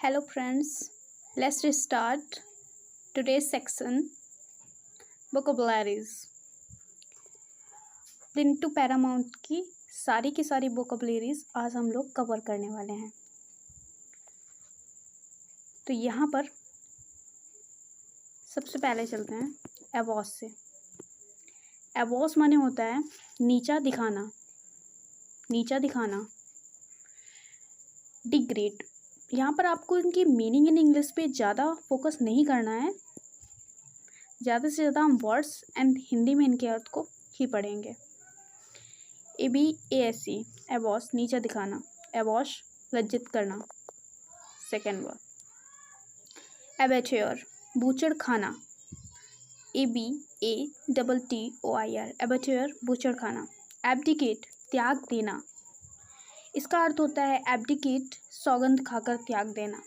Hello friends, let's start today's section vocabularies. प्रिंटू Paramount की सारी vocabularies आज हम लोग कवर करने वाले हैं। तो यहाँ पर सबसे पहले चलते हैं एवॉस से। एवॉस माने होता है नीचा दिखाना, नीचा दिखाना। डिग्रेड, यहाँ पर आपको इनकी मीनिंग इन इंग्लिश पे ज़्यादा फोकस नहीं करना है, ज़्यादा से ज़्यादा हम वर्ड्स एंड हिंदी में इनके अर्थ को ही पढ़ेंगे। ABASE एवॉश नीचा दिखाना, एवॉश लज्जित करना। सेकेंड वर्ड एबेच्योर बूचड़ खाना, ABATTOIR एबेच्योर बूचड़ खाना। एब्डिकेट त्याग देना, इसका अर्थ होता है एब्डिकेट सौगंध खाकर त्याग देना।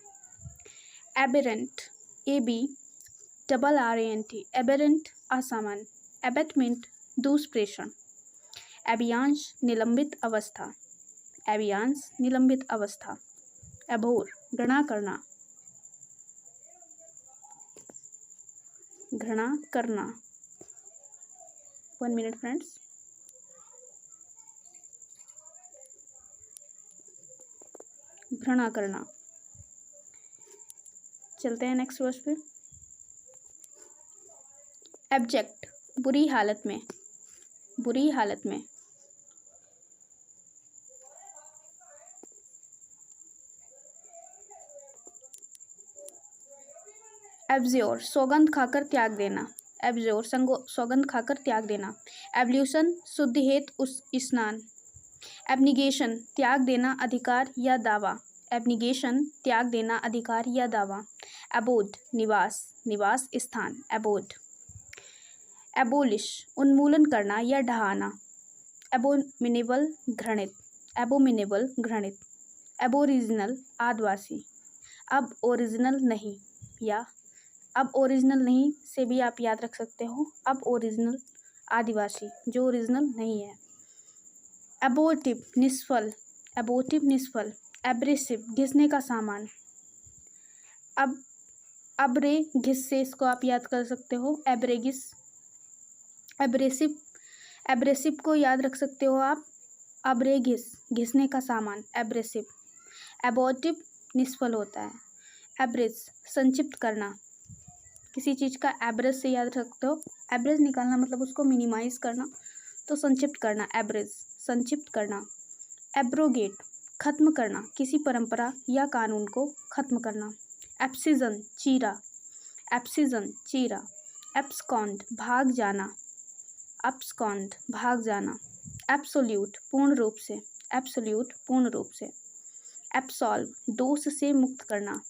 एबेरेंट ABRRANT एबेरेंट असामान्य। एबेटमेंट दुष्प्रेषण। एबियांश निलंबित अवस्था, एबियांश निलंबित अवस्था। एबोर घृणा करना, घृणा करना। 1 मिनट फ्रेंड्स। घृणा करना। चलते हैं नेक्स्ट वर्ड पे। एब्जेक्ट बुरी हालत में, बुरी हालत में। एब्ज्योर सौगंध खाकर त्याग देना, एब्ज्योर सौगंध खाकर त्याग देना। एब्ल्यूशन शुद्ध हेतु स्नान। एब्निगेशन त्याग देना अधिकार या दावा, एब्निगेशन त्याग देना अधिकार या दावा। एबोड निवास, निवास स्थान, एबोड। एबोलिश उन्मूलन करना या ढहाना। एबोमिनेबल घृणित, एबोमिनेबल घृणित। एबोरिजिनल आदिवासी। अब ओरिजिनल नहीं, या अब ओरिजिनल नहीं से भी आप याद रख सकते हो, अब ओरिजिनल आदिवासी जो ओरिजिनल नहीं है। एबोटिव निष्फल, एबोटिव निष्फल। एब्रेसिव घिसने का सामान। अब अब्रे घिस से इसको आप याद कर सकते हो, एब्रेगिस। एब्रेसिव, एब्रेसिव को याद रख सकते हो आप, अब्रे घिस घिसने का सामान, एब्रेसिव। एबोटिव निष्फल होता है। एब्रेज संक्षिप्त करना, किसी चीज़ का एब्रेज से याद रख सकते हो, एब्रेज निकालना मतलब उसको मिनिमाइज करना, तो संक्षिप्त करना, एब्रेज संक्षिप्त करना। एब्रोगेट खत्म करना, किसी परंपरा या कानून को खत्म करना। एप्सिजन चीरा, एप्सिजन चीरा। एब्सकॉन्ड भाग जाना, एब्सकॉन्ड भाग जाना। एब्सोल्यूट पूर्ण रूप से, एब्सोल्यूट पूर्ण रूप से। एब्सॉल्व दोष से मुक्त करना,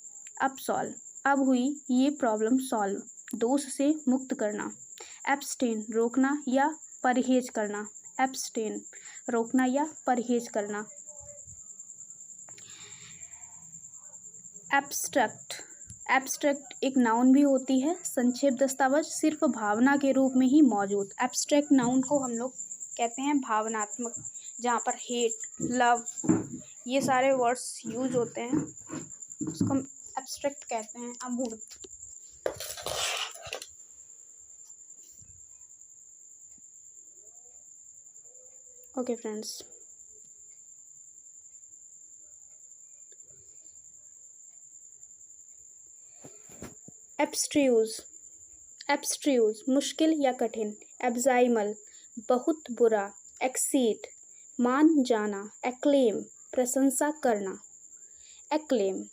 एब्सॉल्व अब हुई ये प्रॉब्लम सॉल्व, दोष से मुक्त करना। एब्सटेन रोकना या परहेज करना, एब्सटेन रोकना या परहेज करना। एब्स्ट्रैक्ट, एब्स्ट्रैक्ट एक नाउन भी होती है, संक्षेप दस्तावेज सिर्फ भावना के रूप में ही मौजूद। एब्स्ट्रैक्ट नाउन को हम लोग कहते हैं भावनात्मक, जहाँ पर हेट, लव ये सारे वर्ड्स यूज होते हैं, उसको हम एब्स्ट्रैक्ट कहते हैं, अमूर्त। ओके फ्रेंड्स, एब्स्ट्रूज, एब्स्ट्रूज मुश्किल या कठिन। एब्जाइमल बहुत बुरा। एक्सीड मान जाना। एक्लेम प्रशंसा करना। एक्लेम।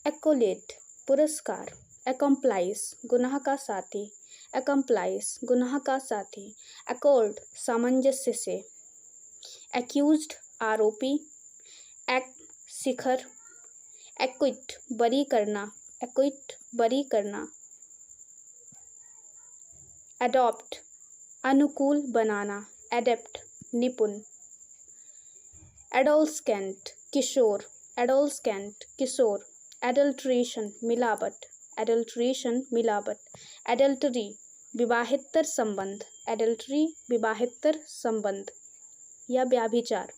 एक्कोलेट पुरस्कार। एकम्प्लाइज गुनाह का साथी, एकम्प्लाइज गुनाह का साथी। एकॉर्ड सामंजस्य से। एक्यूज्ड आरोपी। एक शिखर। एक्विट बरी करना, एक्विट बरी करना। एडॉप्ट अनुकूल बनाना, एडेप्ट निपुण। एडोल्सकेंट किशोर, एडोल्सकेंट किशोर। एडल्ट्रेशन मिलावट, एडल्ट्रेशन मिलावट। एडल्टरी विवाहितर संबंध, एडल्टरी विवाहितर संबंध या व्याभिचार।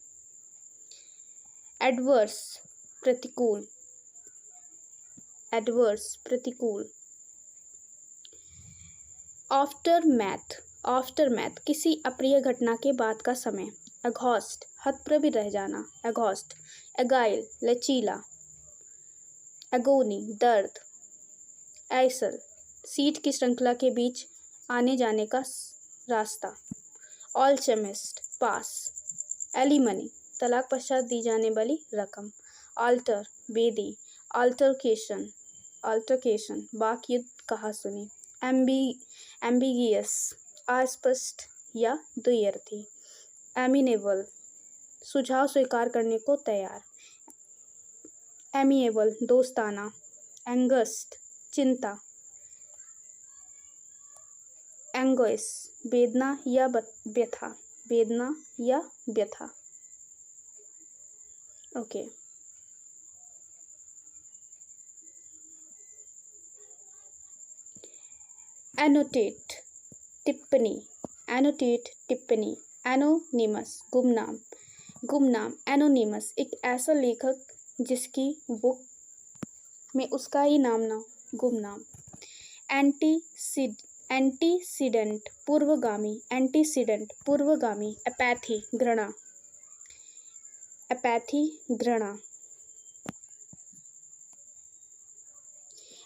एडवर्स प्रतिकूल। एडवर्स प्रतिकूल। आफ्टर मैथ किसी अप्रिय घटना के बाद का समय। एघॉस्ट हतप्रभ रह जाना, एघॉस्ट। एगाइल लचीला, एगोनी दर्द। ऐसल सीट की श्रृंखला के बीच आने जाने का रास्ता। ऑल्चेमिस्ट पास। एलिमनी तलाक पश्चात दी जाने वाली रकम। आल्टर बेदी। अल्टरकेशन वाक युद्ध कहा सुनी। एम्बिगियस अस्पष्ट या द्विअर्थी। एमिनेबल सुझाव स्वीकार करने को तैयार। एमिएबल दोस्ताना। एंगस्ट चिंता। एंगोइस वेदना या व्यथा, वेदना या व्यथा। ओके। एनोटेट टिप्पणी, एनोटेट टिप्पणी। एनोनिमस गुमनाम। एनोनिमस एक ऐसा लेखक जिसकी बुक में उसका ही नाम ना, गुमनाम। एंटीसीडेंट पूर्वगामी, एंटीसीडेंट पूर्वगामी। अपैथी घृणा, अपैथी घृणा।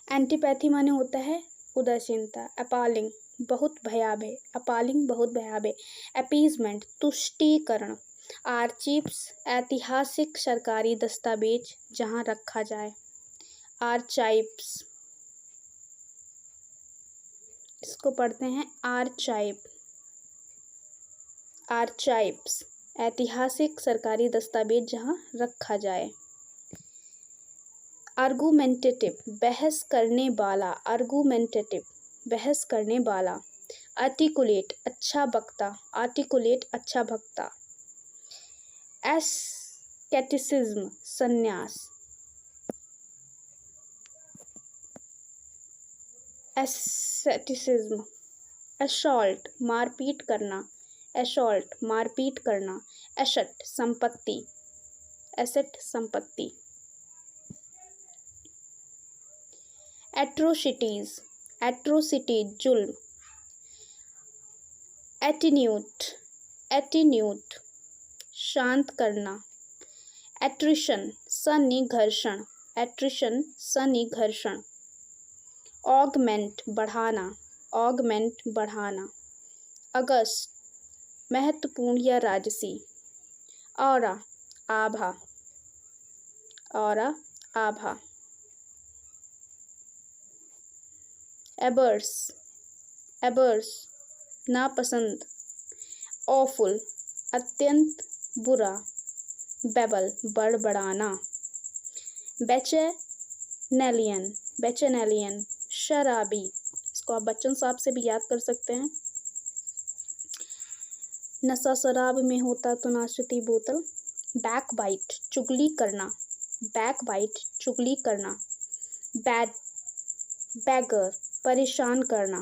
एंटीपैथी माने होता है उदासीनता। अपालिंग बहुत भयावह, अपालिंग बहुत भयावह। अपीजमेंट तुष्टीकरण। आर्चीव्स ऐतिहासिक सरकारी दस्तावेज जहां रखा जाए। आर्चाइव्स इसको पढ़ते हैं आर्चाइव। आर्चाइव्स ऐतिहासिक सरकारी दस्तावेज जहां रखा जाए। आर्गुमेंटेटिव बहस करने वाला, आर्गुमेंटेटिव बहस करने वाला। आर्टिकुलेट अच्छा वक्ता, आर्टिकुलेट अच्छा वक्ता। एस्केटिसिज्म संन्यास। एस्केटिसिज्म। असॉल्ट मारपीट करना, असॉल्ट मारपीट करना। एसेट संपत्ति, एसेट संपत्ति। एट्रोसिटीज, एट्रोसिटीज जुल्म। एटीन्यूट, एटीन्यूट शांत करना। Attrition सन्निघर्षण, attrition सन्निघर्षण। ऑगमेंट बढ़ाना, ऑगमेंट बढ़ाना। अगस्त महत्वपूर्ण या राजसी। ऑरा आभा, ऑरा आभा। एबर्स, एबर्स नापसंद। ऑफुल अत्यंत बुरा। बेबल बड़बड़ाना। बैचेनेलियन, बैचेनेलियन शराबी। इसको आप बच्चन साहब से भी याद कर सकते हैं। नशा शराब में होता तो नाशती बोतल। बैकबाइट चुगली करना, बैकबाइट चुगली करना। बैगर परेशान करना,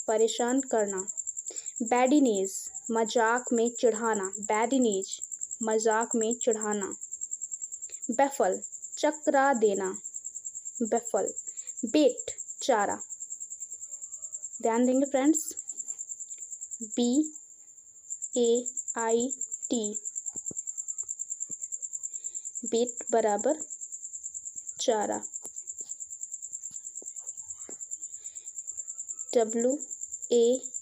परेशान करना। बैडिनेज मजाक में चिढ़ाना, बैडिनेज मजाक में चिढ़ाना। बेफल चकरा देना, बेफल। बेट चारा, ध्यान देंगे फ्रेंड्स। BAIT बेट बराबर चारा। WAIT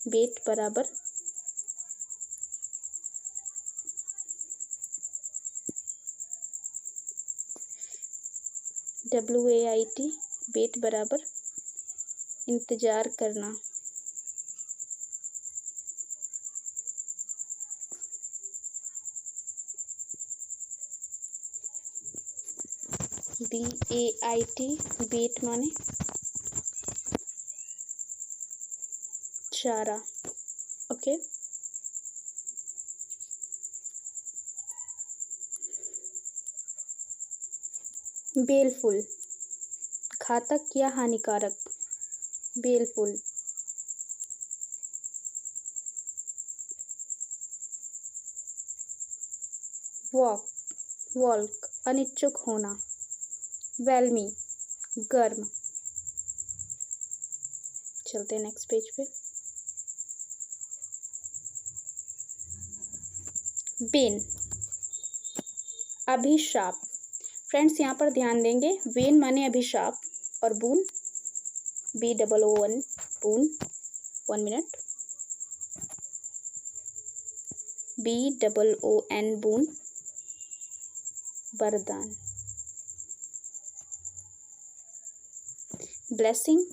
बेट बराबर WAIT बेट बराबर इंतजार करना। BAIT बेट माने चारा। ओके। बेलफुल घातक या हानिकारक, बेलफुल। वॉक वॉल्क अनिच्छुक होना, वेलमी, गर्म। चलते हैं नेक्स्ट पेज पे। बेन, अभिशाप। फ्रेंड्स यहाँ पर ध्यान देंगे, वेन माने अभिशाप और बून BOON बून, 1 मिनट, BOON बून वरदान। ब्लेसिंग,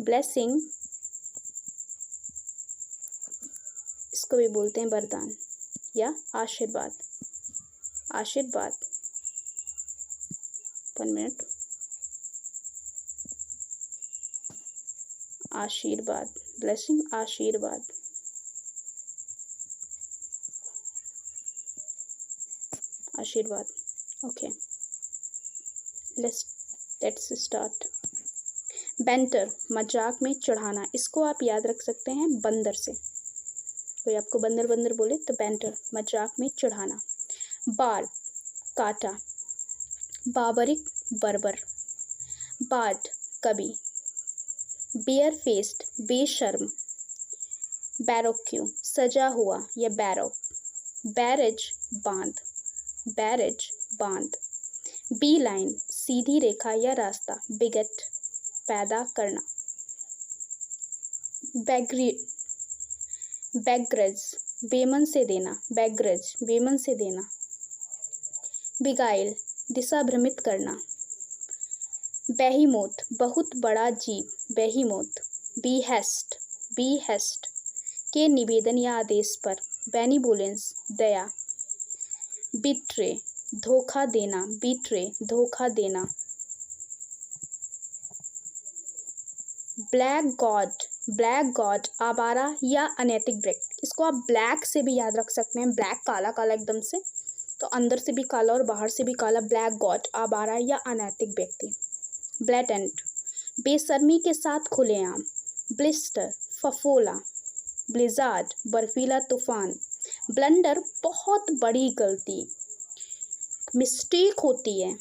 ब्लेसिंग इसको भी बोलते हैं वरदान या आशीर्वाद, आशीर्वाद, 1 मिनट, आशीर्वाद, ब्लेसिंग, आशीर्वाद। आशीर्वाद, ओके, लेट्स स्टार्ट। बेंटर, मजाक में चढ़ाना। इसको आप याद रख सकते हैं बंदर से। कोई आपको बंदर बंदर बोले तो बेंटर, मजाक में चढ़ाना। बार, काटा। बाबरिक, बर्बर। बार्ड, कवि। बेयर फेस्ड, बेशर्म। बैरोक्यू, सजा हुआ या बैरोक। बैरेज, बांध, बैरेज, बांध। बी लाइन, सीधी रेखा या रास्ता। बिगट, पैदा करना। बैग्रज, बेमन से देना, बैग्रज, बेमन से देना। बिगाइल, दिशा भ्रमित करना। बेहीमोथ, बहुत बड़ा जीव, बेहीमोथ। बीहेस्ट, बीहेस्ट, के निवेदन या आदेश पर। बेनिवोलेंस, दया। बिट्रे, धोखा देना, बिट्रे, धोखा देना। ब्लैक गॉड, ब्लैक गॉड, आवारा या अनैतिक व्यक्ति। इसको आप ब्लैक से भी याद रख सकते हैं, ब्लैक काला काला एकदम से, तो अंदर से भी काला और बाहर से भी काला। ब्लैक गॉड, आवारा या अनैतिक व्यक्ति। ब्लैटेंट, बेशर्मी के साथ खुलेआम। ब्लिस्टर, फफोला। ब्लिजार्ड, बर्फीला तूफान। ब्लंडर, बहुत बड़ी गलती। मिस्टेक होती है,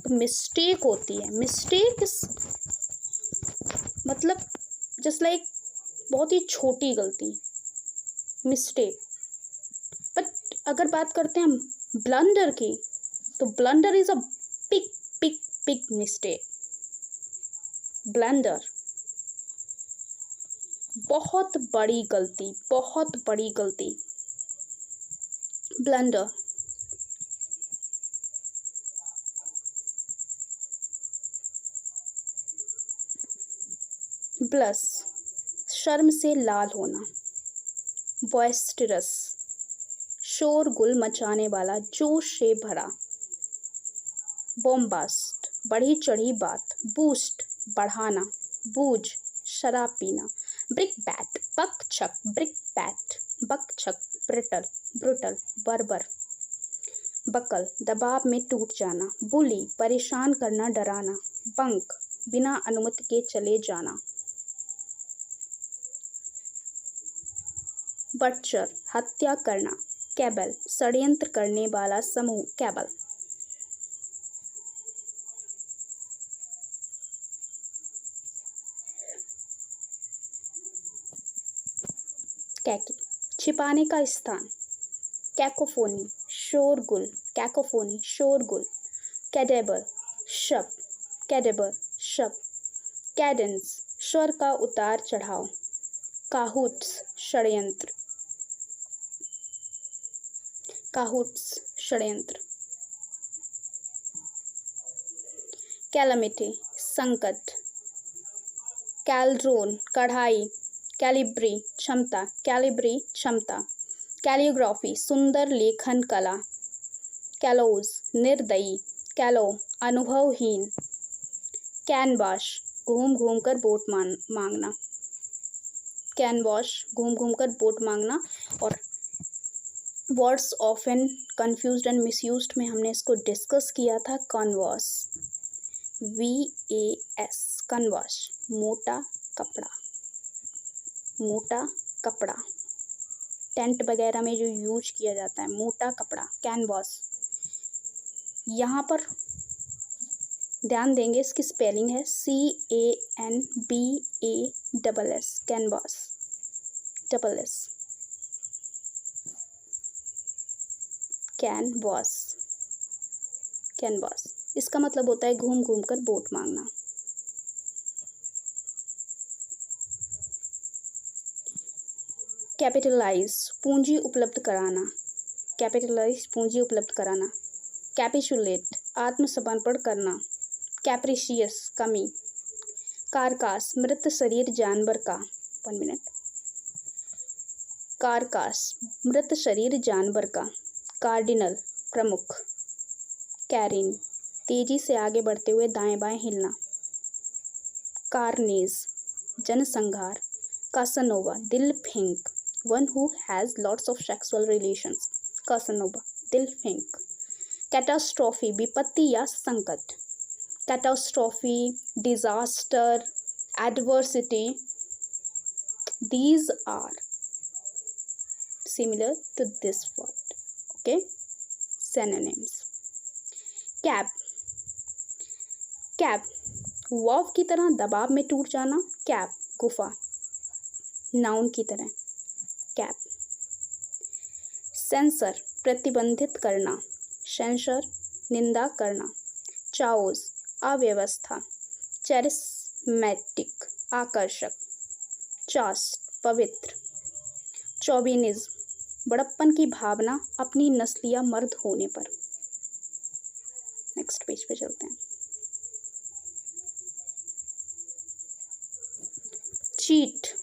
मिस्टेक होती है। मिस्टेक मतलब जस्ट लाइक बहुत ही छोटी गलती, मिस्टेक। बट अगर बात करते हैं ब्लंडर की, तो blunder is a big big big mistake. Blunder, बहुत बड़ी गलती, बहुत बड़ी गलती। ब्लंडर। ब्लस, शर्म से लाल होना। बॉयस्टरस, शोरगुल मचाने वाला, जोश से भरा। बॉम्बास्ट, बढ़ी चढ़ी बात। बूस्ट, बढ़ाना। बूझ, शराब पीना। ब्रिक बैट, बक छक, ब्रिक बैट, बक छक। ब्रिटल, ब्रुटल, बर्बर। बकल, दबाव में टूट जाना। बुली, परेशान करना, डराना। बंक, बिना अनुमति के चले जाना। बटचर, हत्या करना। कैबल, षड्यंत्र करने वाला समूह, कैबल। कैकी, छिपाने का स्थान। कैकोफोनी, शोरगुल, कैकोफोनी, शोरगुल। कैडेबर, शब, कैडेबर, शब। कैडेंस, स्वर का उतार चढ़ाव। काहुट्स, षड्यंत्र। काहुट्स, षड्यंत्र। कैलामिटी, संकट। कैल्ड्रोन, कढ़ाई। कैलिब्री, क्षमता, कैलिब्री, क्षमता। कैलियोग्राफी, सुंदर लेखन कला। कैलोज, निर्दयी। कैलो, अनुभवहीन। कैनवाश, घूम घूम कर वोट मांगना। कैनवाश, घूम घूम कर वोट मांगना। और words often confused and misused में हमने इसको डिस्कस किया था। कन्वास, VAS, कन्वास, मोटा कपड़ा, मोटा कपड़ा। टेंट वगैरह में जो यूज किया जाता है, मोटा कपड़ा, कैनवास। यहाँ पर ध्यान देंगे, इसकी स्पेलिंग है CANBASS, canvas, double S, canvas, canvas. इसका मतलब होता है घूम घूम कर वोट मांगना। कैपिटलाइज, पूंजी उपलब्ध कराना, कैपिटलाइज पूंजी उपलब्ध कराना। कैपिचुलेट, आत्मसमर्पण करना। कैप्रिशियस, कमी। कारकास, मृत शरीर जानवर का। 1 मिनट। कारकास, मृत शरीर जानवर का। कार्डिनल, प्रमुख। कैरिन, तेजी से आगे बढ़ते हुए दाएं बाएं हिलना। कार्नेज, जनसंहार। कासानोवा, दिल फेंक, one who has lots of sexual relations. Casanova, दिल फेंक। कैटास्ट्रॉफी, विपत्ति या संकट। Catastrophe, disaster, adversity, these are similar to this word. Okay, synonyms. Cap, cap verb की तरह दबाव में टूट जाना। कैप, गुफा, नाउन की तरह। कैप। सेंसर, प्रतिबंधित करना। सेंसर, निंदा करना। चाओस, अव्यवस्था। चैरिस्मेटिक, आकर्षक। चास्ट, पवित्र। चौबिनिज्म, बड़प्पन की भावना अपनी नस्ल या मर्द होने पर। नेक्स्ट पेज पे चलते हैं। चीट,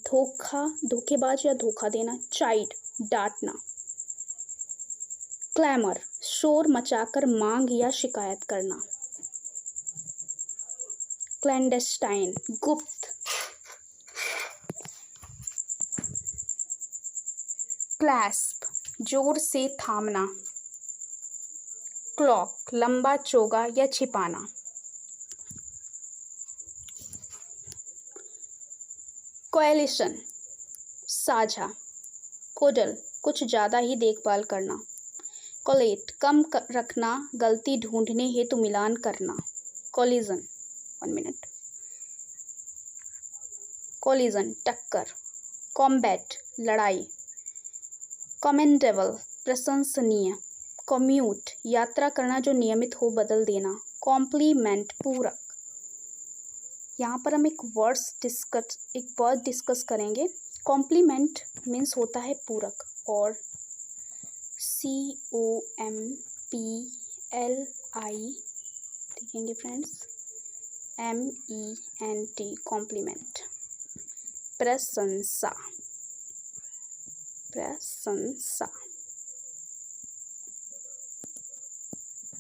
धोखा, धोखेबाज या धोखा देना। चाइड, डांटना। क्लैमर, शोर मचाकर मांग या शिकायत करना। क्लैंडेस्टाइन, गुप्त। क्लैस्प, जोर से थामना। क्लॉक, लंबा चौगा या छिपाना। कोएलिशन, साझा। कोडल, कुछ ज्यादा ही देखभाल करना। कोलेट, कम रखना, गलती ढूंढने हेतु मिलान करना। Collision, 1 minute. कोलिजन, टक्कर। कॉम्बैट, लड़ाई। कमेंडेबल, प्रशंसनीय। कम्यूट, यात्रा करना जो नियमित हो, बदल देना। कॉम्प्लीमेंट, पूरक। यहाँ पर हम एक वर्ड डिस्कस करेंगे। कॉम्प्लीमेंट मीन्स होता है पूरक, और COMPLI देखेंगे फ्रेंड्स, MENT, कॉम्प्लीमेंट। प्रशंसा, प्रशंसा,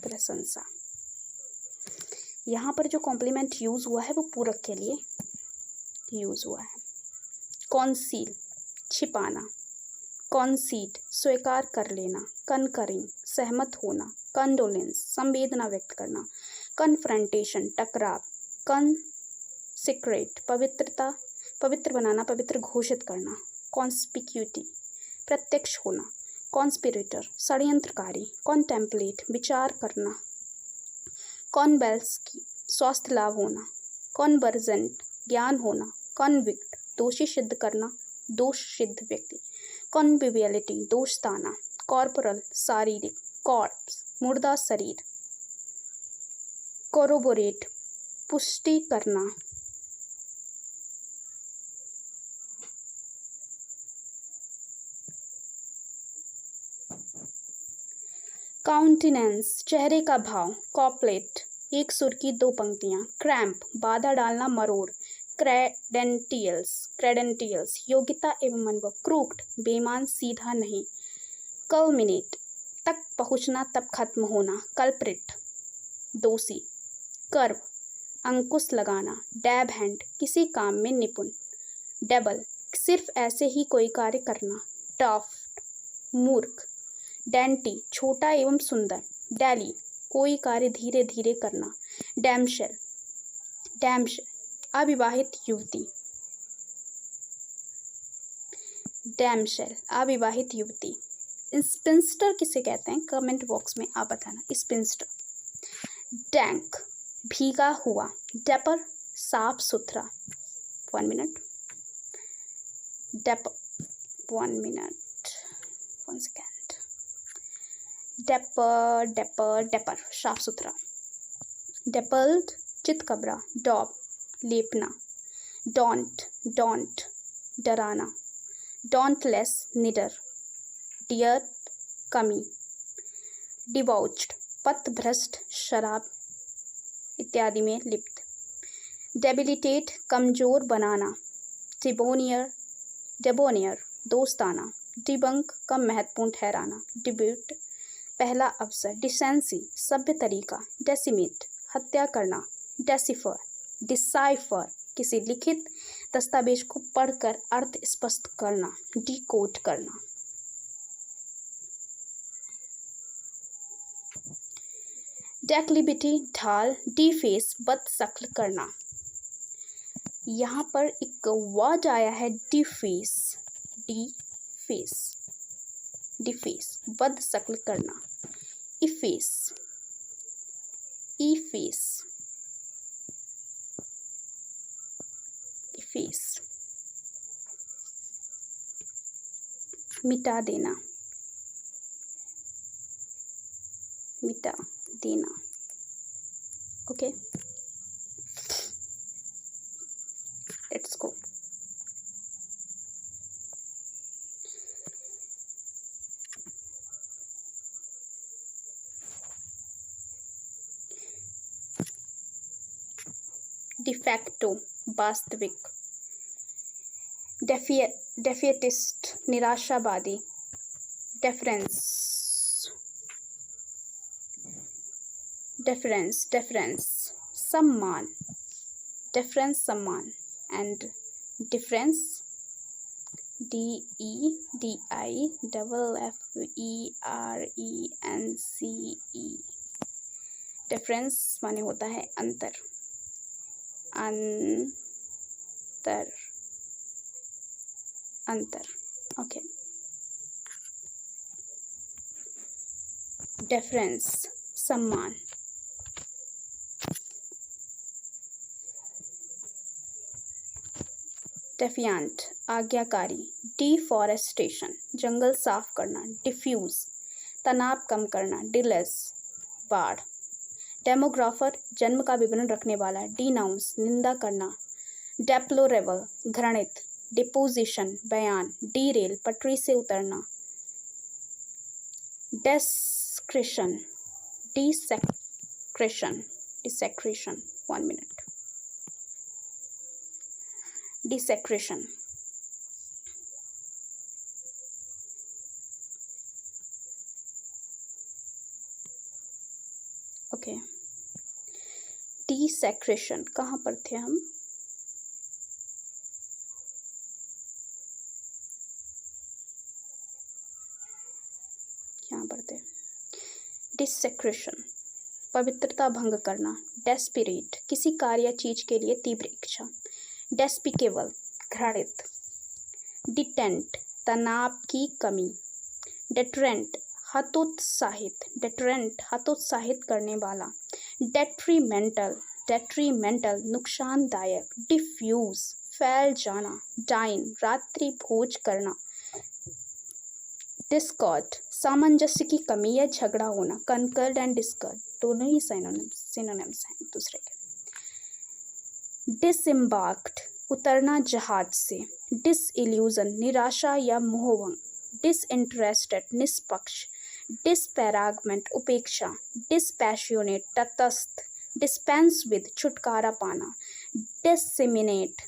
प्रशंसा। यहाँ पर जो कॉम्प्लीमेंट यूज हुआ है वो पूरक के लिए यूज हुआ है। कॉन्सील, छिपाना। कॉन्सीड, स्वीकार कर लेना। कनकरिंग, सहमत होना। कंडोलेंस, संवेदना व्यक्त करना। कन्फ्रंटेशन, टकराव। कंसिक्रेट, पवित्रता, पवित्र बनाना, पवित्र घोषित करना। कॉन्स्पिक्यूटी, प्रत्यक्ष होना। कॉन्स्पिरेटर, षड्यंत्रकारी। कॉन्टेम्पलेट, विचार करना। कॉन्वेल्सकी, स्वास्थ्य लाभ होना। कॉन्वर्जेंट, ज्ञान होना। कॉन्विक्ट, दोषी सिद्ध करना, दोष सिद्ध व्यक्ति। कॉन्विवियलिटी, दोस्ताना। कॉर्पोरल, शारीरिक। कॉर्प्स, मुर्दा शरीर। कोरोबोरेट, पुष्टि करना। काउंटेनेंस, चेहरे का भाव। कॉपलेट, एक सुर की 2 पंक्तियां। क्रैम्प, बाधा डालना, मरोड़। क्रेडेंटियल्स, योग्यता एवं अनुभव। क्रूक्ड, बेईमान, सीधा नहीं। कल्मिनेट, तक पहुंचना, तब खत्म होना। कल्प्रिट, दोषी। कर्व, अंकुश लगाना। डैब हैंड, किसी काम में निपुण। डबल, सिर्फ ऐसे ही कोई कार्य करना। टॉफ्ट, मूर्ख। डेंटी, छोटा एवं सुंदर। डैली, कोई कार्य धीरे धीरे करना। डैमशेल, डैमशेल, अविवाहित युवती। डैमशेल, अविवाहित युवती। स्पिंस्टर किसे कहते हैं, कमेंट बॉक्स में आप बताना। स्पिंस्टर, डैंक भीगा हुआ, डेपर साफ सुथरा, 1 मिनट, डेपर 1 मिनट 1 सेकेंड, डेपर डेपर डेपर साफ सुथरा, डेपल्ड चितकबरा, डॉब लेपना, डोंट डोंट डराना, डोंटलेस निडर, डियर कमी, डिबॉच्ड पथभ्रष्ट शराब इत्यादि में लिप्त, डेबिलिटेट कमजोर बनाना, डेबोनियर दोस्ताना, डिबंक कम महत्वपूर्ण ठहराना, डिब्यूट पहला अवसर, डिसेंसी सभ्य तरीका, डेसिमेट हत्या करना, डिसाइफर किसी लिखित दस्तावेज को पढ़कर अर्थ स्पष्ट करना, डिकोड करना। डेक्लिविटी ढाल, डिफेस बदशक्ल करना। यहाँ पर एक वर्ड आया है डिफेस, डिफेस डिफेस बदशक्ल करना, इफेस इफेस इफेस मिटा देना, मिटा देना। Okay, let's go. डिफैक्टो वास्तविक, डेफिएटिस्ट निराशावादी, डेफरेंस सम्मान, डेफरेंस सम्मान, एंड डिफरेंस DEDIFFERENCE, डिफरेंस माने होता है अंतर, अंतर अंतर। ओके, डिफरेंस सम्मान, डेफिएंट आज्ञाकारी, डिफॉरेस्टेशन जंगल साफ करना, डिफ्यूज तनाव कम करना, डिलेस बाढ़, डेमोग्राफर जन्म का विवरण रखने वाला, डिनाउंस निंदा करना, डेप्लोरेबल घृणित, डिपोजिशन बयान, डीरेल पटरी से उतरना, डेस्क्रिशन डिसेक्रेशन 1 मिनट, डिसेक्रेशन ओके, डिसेक्रेशन कहाँ पर थे हम? यहाँ पर थे। डिसेक्रेशन पवित्रता भंग करना, डेस्पिरेट किसी कार्य या चीज के लिए तीव्र इच्छा, डेस्पिकेबल घृणित, डिटेंट तनाव की कमी, डेटरेंट हतोत्साहित करने वाला, डेट्रीमेंटल नुकसानदायक, डिफ्यूज फैल जाना, डाइन रात्रि भोज करना, डिस्कॉर्ड सामंजस्य की कमी या झगड़ा होना, कंकर्ड एंड डिस्कर्ड दोनों ही सिनोनिम्स हैं एक दूसरे के, डिसएम्बार्क्ड उतरना जहाज से, डिसइल्यूजन निराशा या मोहभंग, डिसइंटरेस्टेड निष्पक्ष, डिस्पैरागमेंट उपेक्षा, डिस्पैशनेट तटस्थ, डिस्पेंस विद छुटकारा पाना, डिससेमिनेट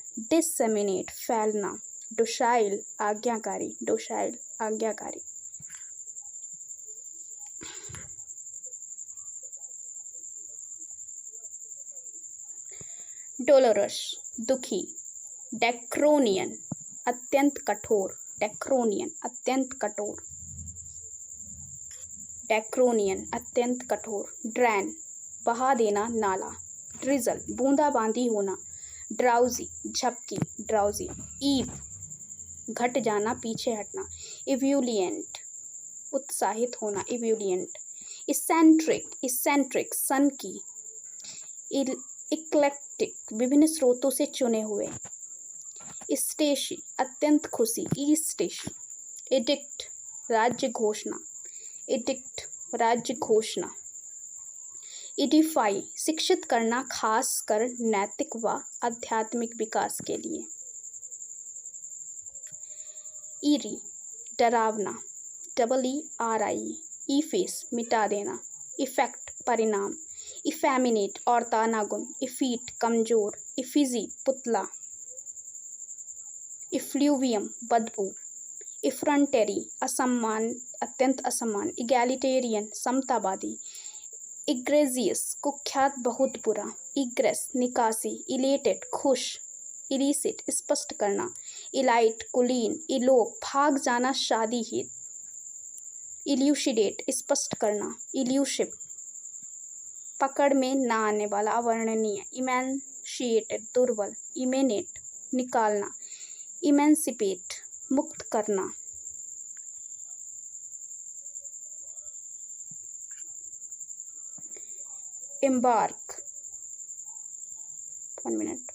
फैलना, डोशाइल आज्ञाकारी। डोलोरस दुखी, डेक्रोनियन अत्यंत कठोर, ड्रैन बहा देना नाला, ड्रिजल बूंदाबांदी होना, ड्राउजी झपकी, ईव घट जाना पीछे हटना, इव्यूलिएंट उत्साहित होना, इसेंट्रिक सन की, इक्लेक्टिक विभिन्न स्रोतों से चुने हुए। स्टेशी अत्यंत खुशी, ई स्टेशी। एडिक्ट राज्य घोषणा, एडिक्ट राज्य घोषणा। एडिफाई शिक्षित करना, खास कर नैतिक व आध्यात्मिक विकास के लिए। ईरी डरावना, EERI। ईफेस मिटा देना, इफेक्ट परिणाम। इफेमिनेट औरता नागुन, इफीट कमजोर, इफिजी पुतला। इफ्लूवियम बदबू। इफ्रंटेरी असम्मान, अत्यंत असम्मान। इगैलिटेरियन समतावादी। इग्रेजियस कुख्यात बहुत बुरा। इग्रेस निकासी। इलेटेड खुश। इलिसिट स्पष्ट करना। इलाइट कुलीन। इलोप भाग जाना, शादी हेतु। इल्यूशिडेट स्पष्ट करना। इल्यूशिव पकड़ में न आने वाला, अवर्णनीय। इमेंशिएटेड दुर्बल। इमेनेट निकालना। इमेंसिपेट मुक्त करना। Embark 1 minute.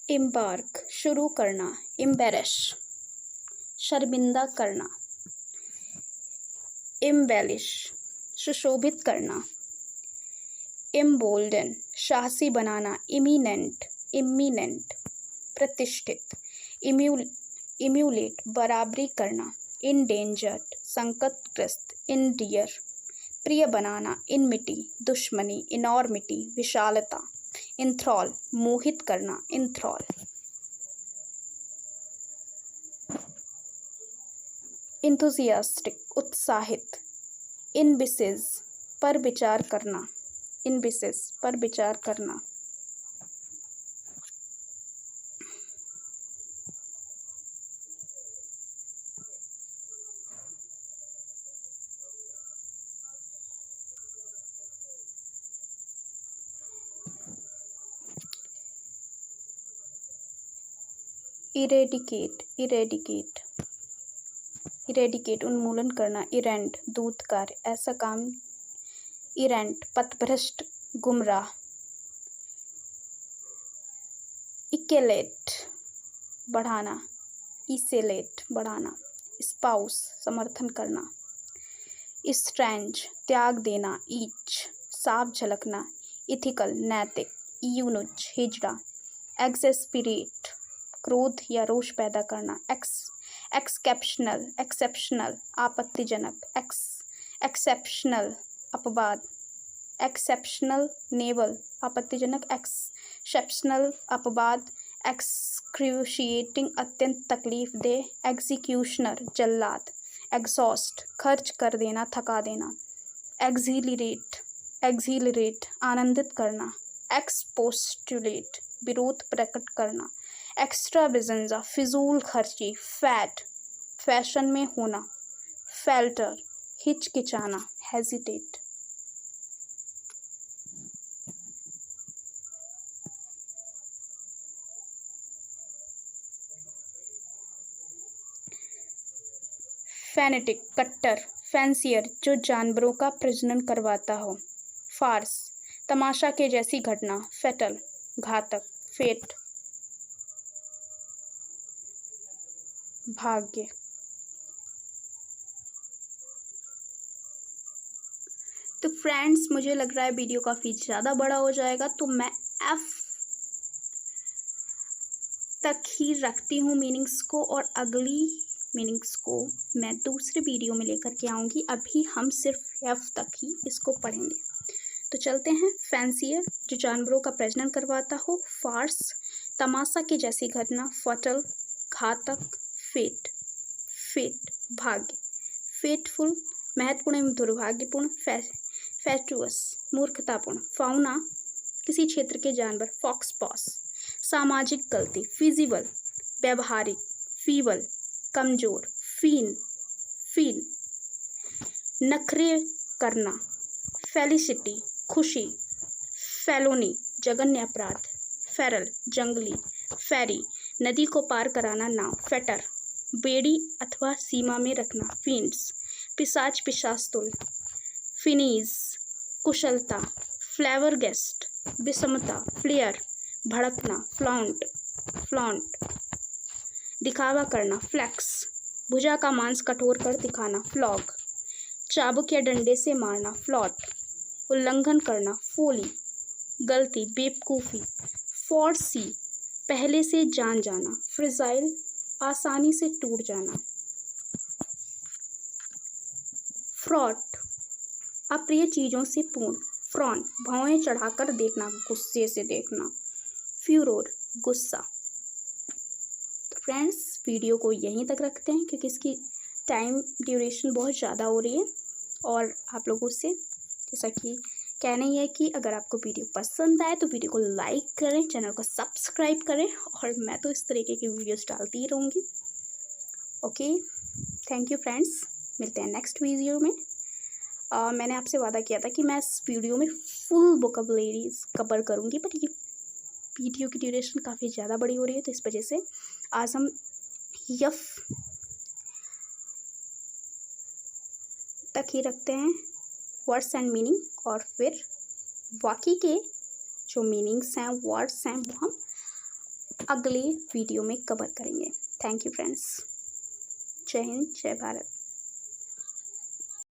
एम्बार्क शुरू करना। एम्बेरश शर्मिंदा करना। एम्बेलिश सुशोभित करना। एम्बोल्डन साहसी बनाना। इमिनेंट प्रतिष्ठित। इम्यूलेट बराबरी करना। इंडेंजर्ड संकटग्रस्त। इंडियर प्रिय बनाना। इनमिटी दुश्मनी। इनॉर्मिटी विशालता। इंथ्रॉल मोहित करना। इंथ्रॉल इंथुसियास्टिक उत्साहित। इनबिसिस पर विचार करना। इनबिसिस पर विचार करना। इरेडिकेट उन्मूलन करना। इरेंट दूत कार्य, ऐसा काम। इरेंट पथभ्रष्ट गुमराह। इकेलेट बढ़ाना। इसेलेट बढ़ाना। स्पाउस समर्थन करना। स्ट्रेंज त्याग देना। ईच साफ झलकना। इथिकल नैतिक। यूनुज हिजड़ा। एक्सेस्पिरेट क्रोध या रोष पैदा करना। एक्सेप्शनल आपत्तिजनक। एक्सेप्शनल अपवाद। एक्सेप्शनल नेवल आपत्तिजनक। एक्सेप्शनल अपवाद। एक्सक्रूशिएटिंग अत्यंत तकलीफ दे। एग्जीक्यूशनर जल्लाद। एग्जॉस्ट खर्च कर देना, थका देना। एक्सिलरेट आनंदित करना। एक्सपोस्टुलेट विरोध प्रकट करना। एक्स्ट्रावेजेंजा फिजूल खर्ची। फैट फैशन में होना। फेल्टर हिचकिचाना। हेजिटेट फैनेटिक कट्टर। फैंसियर जो जानवरों का प्रजनन करवाता हो। फार्स तमाशा के जैसी घटना। फेटल घातक। फेट भाग्य। तो फ्रेंड्स, मुझे लग रहा है वीडियो काफ़ी ज़्यादा बड़ा हो जाएगा, तो मैं F तक ही रखती हूँ मीनिंग्स को, और अगली मीनिंग्स को मैं दूसरे वीडियो में लेकर के आऊँगी। अभी हम सिर्फ F तक ही इसको पढ़ेंगे। तो चलते हैं। फैंसियर जो जानवरों का प्रजनन करवाता हो। फार्स तमाशा की जैसी घटना। फटल घातक। फेट भाग्य। फेटफुल महत्वपूर्ण एवं दुर्भाग्यपूर्ण। फैचुअस मूर्खतापूर्ण। फाउना किसी क्षेत्र के जानवर। फॉक्सपॉस सामाजिक गलती। फिजिबल व्यवहारिक। फीबल कमजोर। फीन नखरे करना। फेलिसिटी खुशी। फेलोनी जघन्य अपराध। फेरल जंगली, फेरी नदी को पार कराना नाव, फेटर बेड़ी अथवा सीमा में रखना, फींड्स पिशाच पिशास्तुल, फिनीज कुशलता, फ्लेवर गेस्ट विषमता, फ्लेयर भड़कना, फ्लॉन्ट दिखावा करना, फ्लैक्स भुजा का मांस कठोर कर दिखाना, फ्लॉग चाबुक या डंडे से मारना, फ्लॉट उल्लंघन करना, फोली गलती बेवकूफ़ी, फॉर्सी पहले से जान जाना, फ्रिजाइल आसानी से टूट जाना, फ्रॉट अप्रिय चीज़ों से पूर्ण, फ्रॉन भौएं चढ़ाकर देखना, गुस्से से देखना, फ्यूरोर गुस्सा। तो फ्रेंड्स वीडियो को यहीं तक रखते हैं क्योंकि इसकी टाइम ड्यूरेशन बहुत ज़्यादा हो रही है और आप लोगों से जैसा कि कहना ही है कि अगर आपको वीडियो पसंद आए तो वीडियो को लाइक करें, चैनल को सब्सक्राइब करें और मैं तो इस तरीके की वीडियोस डालती ही रहूँगी। ओके, थैंक यू फ्रेंड्स, मिलते हैं नेक्स्ट वीडियो में। मैंने आपसे वादा किया था कि मैं इस वीडियो में फुल वोकैबुलरीज कवर करूँगी, बट ये वीडियो की ड्यूरेशन काफ़ी ज़्यादा बड़ी हो रही है तो इस वजह से आज हम यफ तक ही रखते हैं वर्ड्स एंड मीनिंग, और फिर बाकी के जो मीनिंग्स हैं वर्ड्स हैं वो हम अगले वीडियो में कवर करेंगे। थैंक यू फ्रेंड्स, जय हिंद जय भारत।